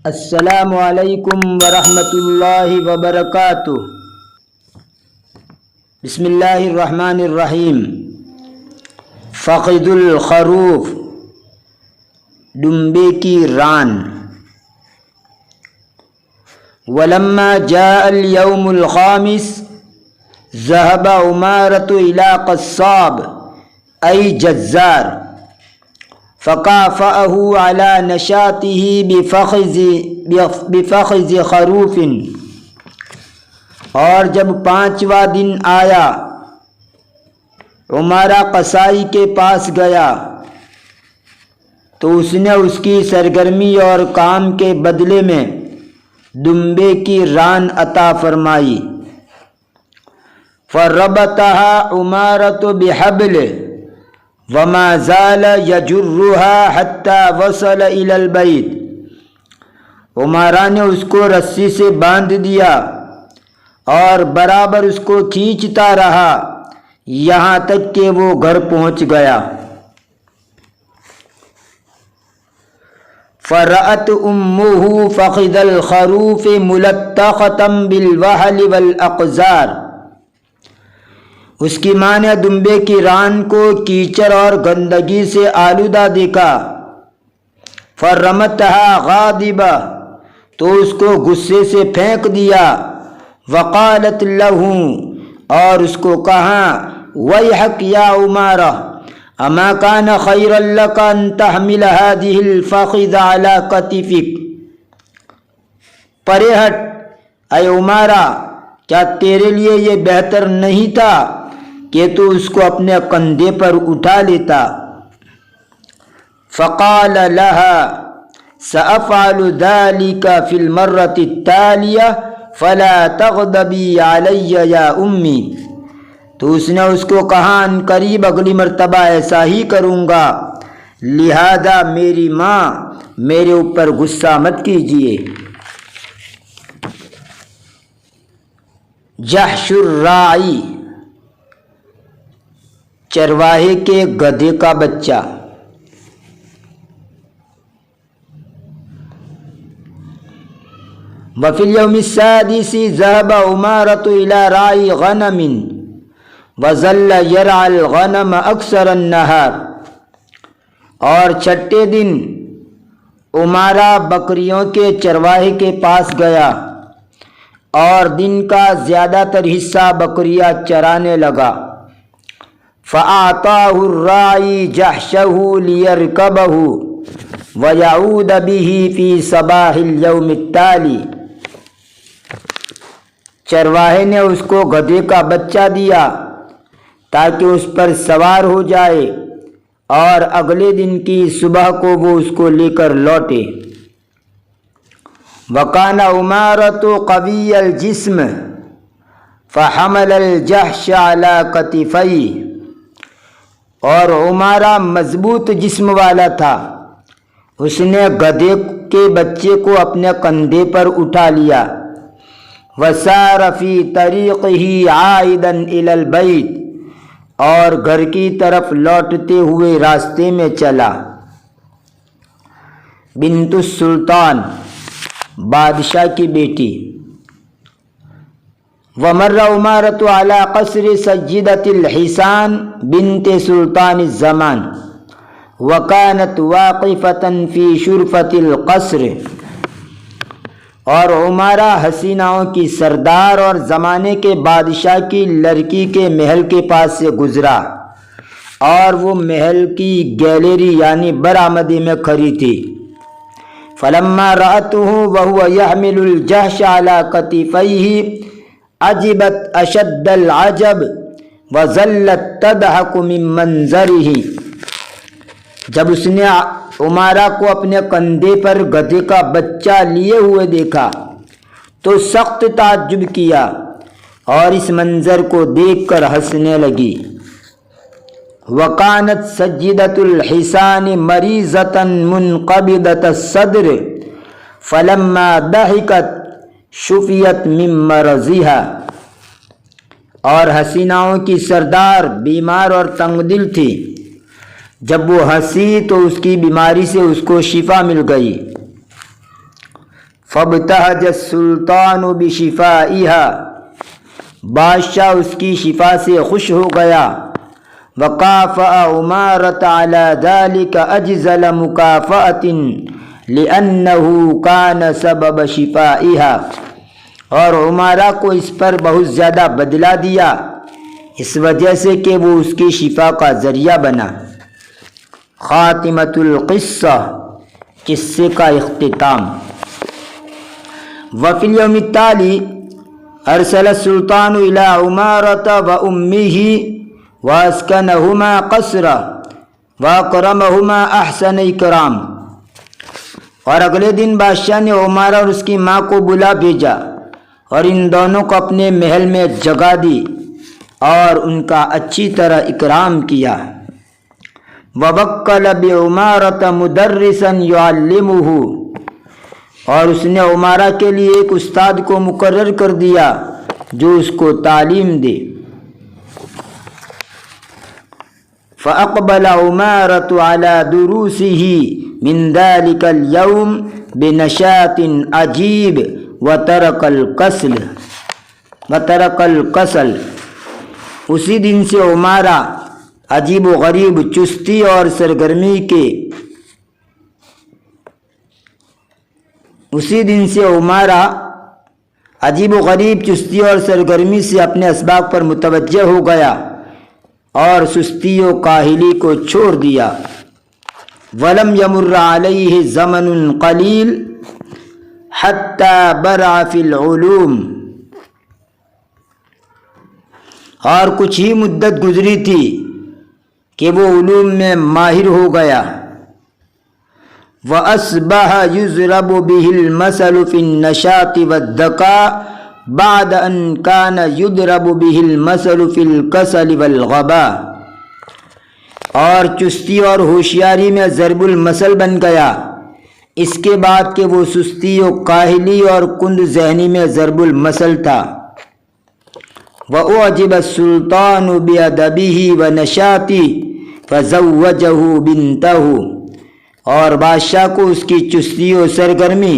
السلام علیکم ورحمۃ اللہ وبرکاتہ۔ بسم اللہ الرحمن الرحیم۔ فقد الخروف، ڈمبے کی ران۔ ولما جاء اليوم الخامس ذهب عمارة إلى قصاب أي جزار فكافأه على نشاطه بفخذ خروف۔ اور جب 5واں دن آیا، عمارہ قصائی کے پاس گیا تو اس نے اس کی سرگرمی اور کام کے بدلے میں دمبے کی ران عطا فرمائی۔ فربطها عمارة بحبل وما زال يجرها حتى وصل إلى البيت۔ عمارہ نے اس کو رسی سے باندھ دیا اور برابر اس کو کھینچتا رہا یہاں تک کہ وہ گھر پہنچ گیا۔ فرأت أمه فخذ الخروف ملتقطا بالوحل والأقذار۔ اس کی ماں نے دمبے کی ران کو کیچڑ اور گندگی سے آلودہ دیکھا۔ فرمتها غاضبہ، تو اس کو غصے سے پھینک دیا۔ وقالت له، اور اس کو کہا، ویحک یا عمارہ، اما کان خیرا لک ان تحمل هذه الفخذ على کتفک۔ پرے ہٹ اے عمارہ، کیا تیرے لیے یہ بہتر نہیں تھا کہ تو اس کو اپنے کندھے پر اٹھا لیتا؟ فقال لها سأفعل ذلك في المرة التالية فلا تغضبي علي يا أمي۔ تو اس نے اس کو کہا، ان قریب اگلی مرتبہ ایسا ہی کروں گا، لہذا میری ماں میرے اوپر غصہ مت کیجیے۔ جحش الراعی، چرواہے کے گدھے کا بچہ۔ وفی اليوم السادس ذهب عمارة إلى راعي غنم وظل يرعى الغنم أكثر النهار۔ اور چھٹے دن عمارہ بکریوں کے چرواہے کے پاس گیا اور دن کا زیادہ تر حصہ بکریاں چرانے لگا۔ فأعطاه الراعي جحشه ليركبه ويعود به في صباح اليوم التالي۔ چرواہے نے اس کو گدھے کا بچہ دیا تاکہ اس پر سوار ہو جائے اور اگلے دن کی صبح کو وہ اس کو لے کر لوٹے۔ وَكَانَ عُمَارَةُ قَوِيَّ الْجِسْمِ فَحَمَلَ الْجَحْشَ عَلَى كَتِفَيْهِ۔ اور عمارہ مضبوط جسم والا تھا، اس نے گدھے کے بچے کو اپنے کندھے پر اٹھا لیا۔ وَسَارَ فِي طَرِيقِهِ عَائِدًا إِلَى الْبَيْتِ، اور گھر کی طرف لوٹتے ہوئے راستے میں چلا۔ بنت السلطان، بادشاہ کی بیٹی۔ ومر عمارة على قصر سجدة الحسان بنت سلطان الزمان وكانت واقفة في شرفة القصر۔ اور عمارہ حسیناؤں کی سردار اور زمانے کے بادشاہ کی لڑکی کے محل کے پاس سے گزرا، اور وہ محل کی گیلری یعنی برآمدی میں کھڑی تھی۔ فلما رأته وهو يحمل الجحش على كتفيه عجبت اشد العجب وظلت تضحك من منظره۔ جب اس نے عمارہ کو اپنے کندھے پر گدھے کا بچہ لیے ہوئے دیکھا تو سخت تعجب کیا اور اس منظر کو دیکھ کر ہنسنے لگی۔ وَكَانَتْ سَجِّدَةُ الْحِسَانِ مَرِيضَةً مُنْقَبِضَةَ الصَّدْرِ فَلَمَّا ضَحِكَتْ شُفِيَتْ مِن مَرَضِهَا۔ اور حسیناؤں کی سردار بیمار اور تنگ دل تھی، جب وہ ہنسی تو اس کی بیماری سے اس کو شفا مل گئی۔ فابتهج السلطان بشفائها، بادشاہ اس کی شفا سے خوش ہو گیا. وقافأ عمارة على ذلك أجزل مكافأة لأنه كان سبب شفائها، اور عمارہ کو اس پر بہت زیادہ بدلہ دیا اس وجہ سے کہ وہ اس کی شفا کا ذریعہ بنا. خاتمۃ القصہ، قصے کا اختتام. وفی الیوم التالی ارسل السلطان الى عمارة وامه واسکنہما قصرا واکرمہما احسن اکرام. اور اگلے دن بادشاہ نے عمارہ اور اس کی ماں کو بلا بھیجا اور ان دونوں کو اپنے محل میں جگہ دی اور ان کا اچھی طرح اکرام کیا. ووکل بعمارة مدرسا يعلمه، اور اس نے عمارہ کے لیے ایک استاد کو مقرر کر دیا جو اس کو تعلیم دے. فأقبل عمارة على دروسه من ذلك اليوم بنشاط عجيب وترك الكسل. اسی دن سے عمارہ عجیب و غریب چستی اور سرگرمی سے اپنے اسباق پر متوجہ ہو گیا اور سستی و کاہلی کو چھوڑ دیا. ولم یمر علیہ زمن قلیل حتی برع فی العلوم، اور کچھ ہی مدت گزری تھی کہ وہ علوم میں ماہر ہو گیا. وَأَصْبَحَ يُضْرَبُ بِهِ الْمَثَلُ فِي النَّشَاطِ وَالذَّكَاءِ بعد ان كان يضرب به المثل في الكسل والغباء، اور چستی اور ہوشیاری میں ضرب المثل بن گیا اس کے بعد کہ وہ سستی و کاہلی اور کند ذہنی میں ضرب المثل تھا. وَأُعْجِبَ السُّلْطَانُ بِأَدَبِهِ وَنَشَاطِهِ فَزَوَّجَهُ بِنْتَهُ، اور بادشاہ کو اس کی چستی و سرگرمی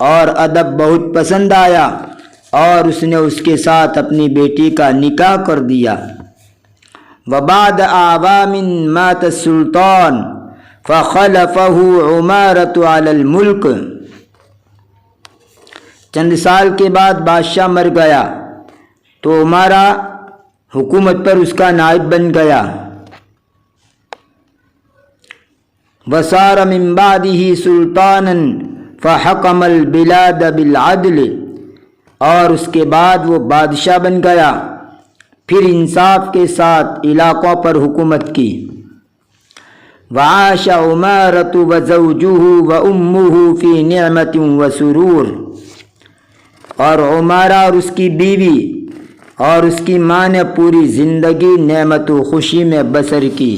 اور ادب بہت پسند آیا اور اس نے اس کے ساتھ اپنی بیٹی کا نکاح کر دیا. وبعد اعوام مات السلطان فخلفه عمارة على الملک، چند سال کے بعد بادشاہ مر گیا تو عمارہ حکومت پر اس کا نائب بن گیا. وصار من بعده سلطانا فحکم البلاد بالعدل، اور اس کے بعد وہ بادشاہ بن گیا پھر انصاف کے ساتھ علاقوں پر حکومت کی. وعاش عمارة وزوجه وامه في نعمة وسرور، اور عمارہ اور اس کی بیوی اور اس کی ماں نے پوری زندگی نعمت و خوشی میں بسر کی.